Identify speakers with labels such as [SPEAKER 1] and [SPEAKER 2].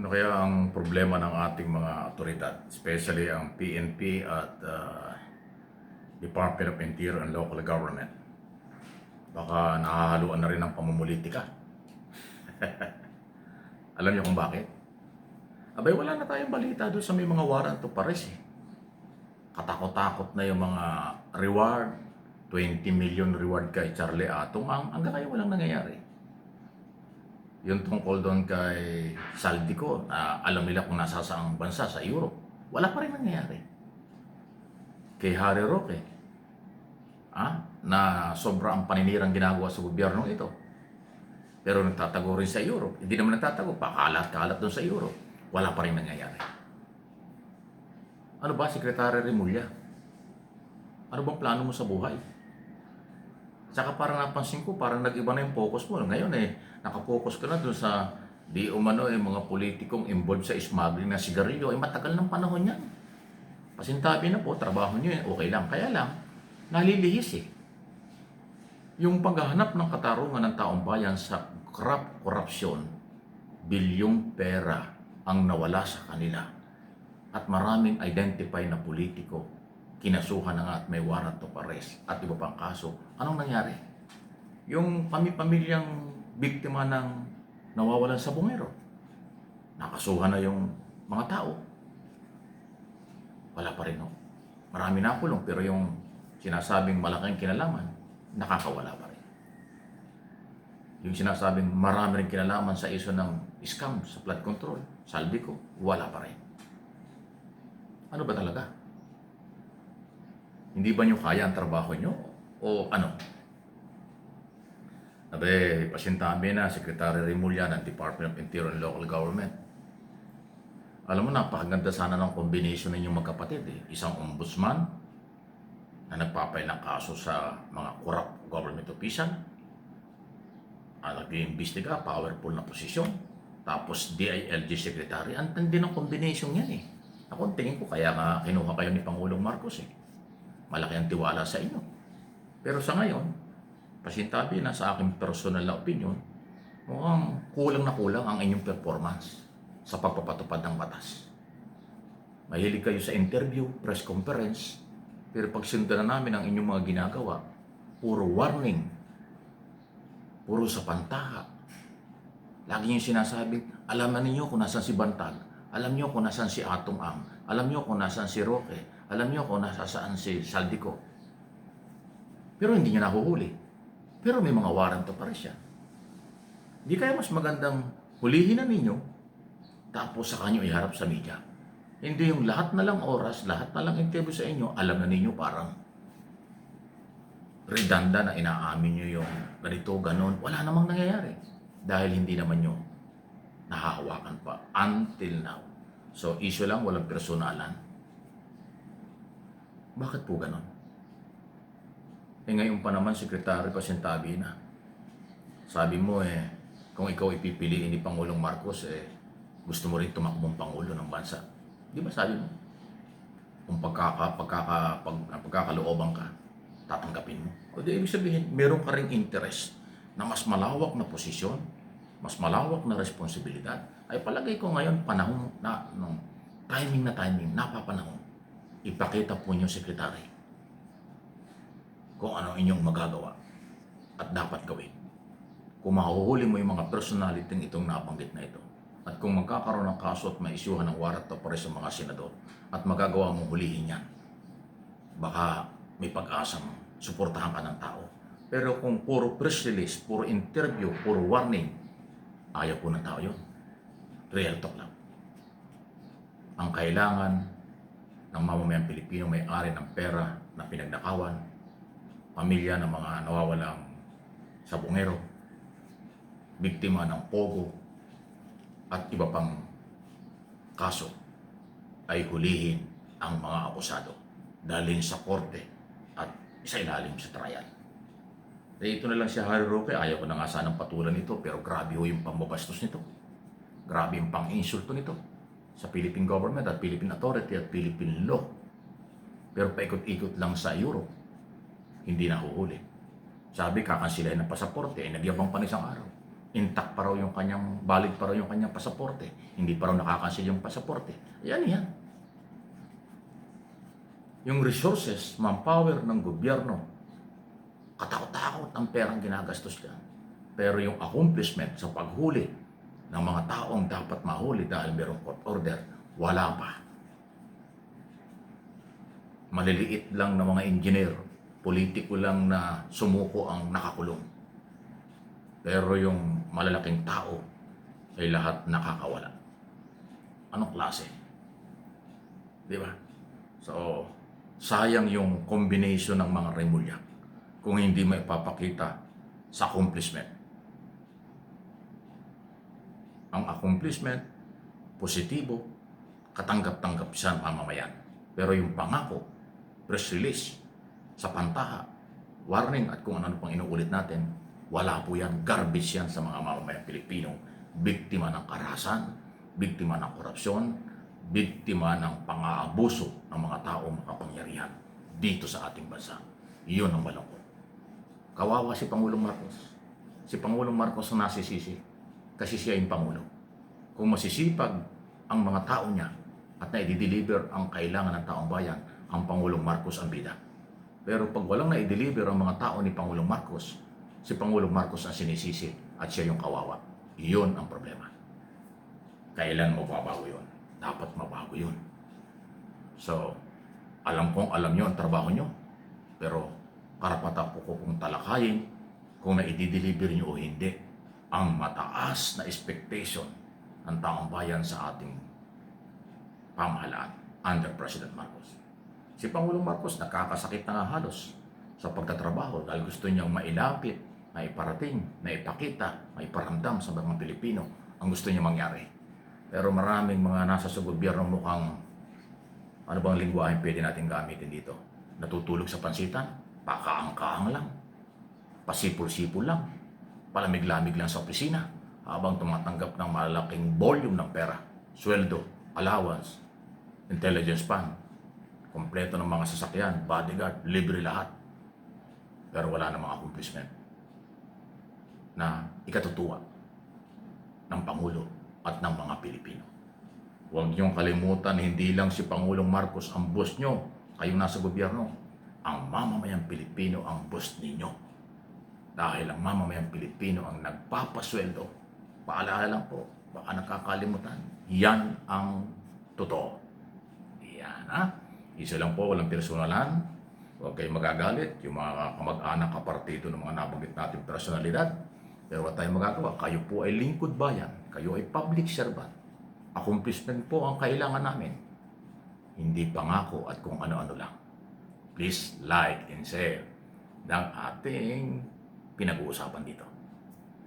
[SPEAKER 1] Ano kaya ang problema ng ating mga otoridad, especially ang PNP at Department of Interior and Local Government? Baka nahahaluan na rin ng pamumulitika. Alam niyo kung bakit? Abay, wala na tayong balita doon sa may mga warrant of arrest eh. Katakot-takot na yung mga reward, 20 million reward kay Charlie Atong. Hanggang ngayon walang nangyayari. Yung tungkol doon kay Saldico, na alam nila kung nasa saang bansa sa Europe, wala pa rin nangyayari. Kay Harry Roque, na sobra ang paninirang ginagawa sa gobyerno ito. Pero nagtatago rin sa Europe. Hindi naman nagtatago, pakalat-kalat doon sa Europe. Wala pa rin nangyayari. Ano ba, Secretary Remulla? Ano bang plano mo sa buhay? Saka parang napansin ko, parang nag-iba na yung focus mo. Ngayon nakapokus ka na doon sa di umano mga politikong involved sa smuggling ng sigarilyo. Matagal ng panahon yan. Pasintabi na po, trabaho nyo okay lang. Kaya lang, nalilihis eh. Yung paghahanap ng katarungan ng taong bayan sa korupsyon, bilyong pera ang nawala sa kanila. At maraming identified na politiko, kinasuhan na nga at may warrant of arrest at iba pang kaso. Anong nangyari? Yung pamilyang biktima ng nawawalan sa bungero, nakasuhan na yung mga tao. Wala pa rin, no? Marami na kulong, pero yung sinasabing malaking kinalaman, nakakawala pa rin. Yung sinasabing marami rin kinalaman sa iso ng scam sa flood control, Saldico, wala pa rin. Ano ba talaga? Hindi ba nyo kaya ang trabaho nyo? O ano? Abe, pasintabi na, Secretary Remulla ng Department of Interior and Local Government. Alam mo, napakaganda sana ng combination ninyong magkapatid eh. Isang ombudsman na nagpapay ng kaso sa mga corrupt government official. Nag-iimbestiga, powerful na posisyon. Tapos DILG Secretary. Ang tindi ng combination yan eh. Ako, tingin ko kaya nga kinuha kayo ni Pangulong Marcos eh. Malaki ang tiwala sa inyo. Pero sa ngayon, pasintabi na sa aking personal na opinion, mukhang kulang na kulang ang inyong performance sa pagpapatupad ng batas. Mahilig kayo sa interview, press conference, pero pag sinundan na namin ang inyong mga ginagawa, puro warning, puro sa pantaha. Lagi yung sinasabing, alam na ninyo kung nasan si Bantag, alam niyo kung nasan si Atong Ang, alam niyo kung nasan si Roque, alam niyo kung nasaan si Saldico. Pero hindi niyo nahuhuli. Pero may mga warrant of arrest yan. Di kaya mas magandang hulihin na ninyo, tapos sa kanyo iharap sa media. Hindi yung lahat na lang oras, lahat na lang interview sa inyo, alam na ninyo parang redanda na inaamin nyo yung ganito, ganon. Wala namang nangyayari. Dahil hindi naman nyo nahahawakan pa until now. So, issue lang, walang personalan. Bakit po ganon? Ngayon pa naman, Secretary, pasintabi na. Sabi mo kung ikaw ipipiliin ni Pangulong Marcos, gusto mo rin tumakbong Pangulo ng bansa. Di ba sabi mo? Kung pagkakalooban ka, tatanggapin mo. O di ibig sabihin, meron ka ring interest na mas malawak na posisyon, mas malawak na responsibilidad. Ay palagay ko ngayon, panahon na, timing, napapanahon. Ipakita po niyo, Secretary, kung ano inyong magagawa at dapat gawin. Kung mahuhuli mo yung mga personality itong nabanggit na ito, at kung magkakaroon ng kaso at maisyuhan ng warrant of arrest sa mga senador, at magagawa mong hulihin yan, baka may pag-asang suportahan ka ng tao. Pero kung puro press release, puro interview, puro warning, ayaw po ng tao yun. Real talk lang. Ang kailangan ng mamamayang Pilipino may-ari ng pera na pinagnakawan, pamilya ng mga nawawalang sa bungero, biktima ng pogo, at iba pang kaso, ay hulihin ang mga akusado, dalhin sa korte at isailalim sa trial. Ito na lang si Harry Roque, ayaw ko na nga sanang patulan nito, pero grabe ho yung pambabastos nito. Grabe yung pang-insulto nito sa Philippine government at Philippine authority at Philippine law. Pero paikot-ikot lang sa Europe, hindi nahuhuli. Sabi, kakansilahin ng pasaporte, nagyabang pa ng isang araw. intact pa raw yung kanyang, valid pa raw yung kanyang pasaporte. Hindi pa raw nakakancel yung pasaporte. Yan. Yung resources, manpower ng gobyerno, katakot-takot ang perang ginagastos dyan. Pero yung accomplishment sa paghuli ng mga taong dapat mahuli dahil mayroong court order, wala pa. Maliliit lang na mga engineer, politiko lang na sumuko ang nakakulong. Pero yung malalaking tao ay lahat nakakawala. Anong klase? Di ba? So, sayang yung combination ng mga Remulla kung hindi may papakita sa accomplishment. Ang accomplishment, positibo, katanggap-tanggap siya ng mamamayan. Pero yung pangako, press release, sa pantaha, warning at kung ano pang inuulit natin, wala po yan. Garbage yan sa mga mamamayang Pilipino. Biktima ng karahasan, biktima ng korupsyon, biktima ng pang-aabuso ng mga taong makapangyarihan dito sa ating bansa. Iyon ang malungkot. Kawawa si Pangulong Marcos. Si Pangulong Marcos ang nasisisi kasi siya yung Pangulo. Kung masisipag ang mga tao niya at na-deliver ang kailangan ng taong bayan, ang Pangulong Marcos ang bida. Pero pag walang na-deliver ang mga tao ni Pangulong Marcos, si Pangulong Marcos ang sinisisi at siya yung kawawa. Iyon ang problema. Kailan mababago yun? Dapat mabago yun. So, alam nyo ang trabaho nyo. Pero karapatan ko kung talakayin kung na-deliver nyo o hindi ang mataas na expectation ng taong bayan sa ating pamahalaan under President Marcos. Si Pangulong Marcos nakakasakit na nga halos sa pagtatrabaho dahil gusto niyang mailapit, maiparating, maipakita, maiparamdam sa mga Pilipino ang gusto niya mangyari. Pero maraming mga nasa sa gobyerno mukhang ano bang lingwahe pwede natin gamitin dito? Natutulog sa pansitan, pakaang-kaang lang, pasipul-sipul lang, palamig-lamig lang sa opisina habang tumatanggap ng malaking volume ng pera, sweldo, allowance, intelligence fund, kompleto ng mga sasakyan, bodyguard, libre lahat. Pero wala namang accomplishment na ikatutuwa ng Pangulo at ng mga Pilipino. Huwag niyong kalimutan, hindi lang si Pangulong Marcos ang boss niyo, kayong nasa gobyerno. Ang mamamayang Pilipino ang boss ninyo. Dahil ang mamamayang Pilipino ang nagpapasweldo. Paalala lang po, baka nakakalimutan. Yan ang totoo. Yan ha. Isa lang po, walang personalan. Huwag kayong magagalit. Yung mga kamag-anak kapartido ng mga nabanggit natin personalidad. Pero wala tayong magagawa. Kayo po ay lingkod bayan. Kayo ay public servant. Accomplishment po ang kailangan namin. Hindi pangako at kung ano-ano lang. Please like and share ng ating pinag-uusapan dito.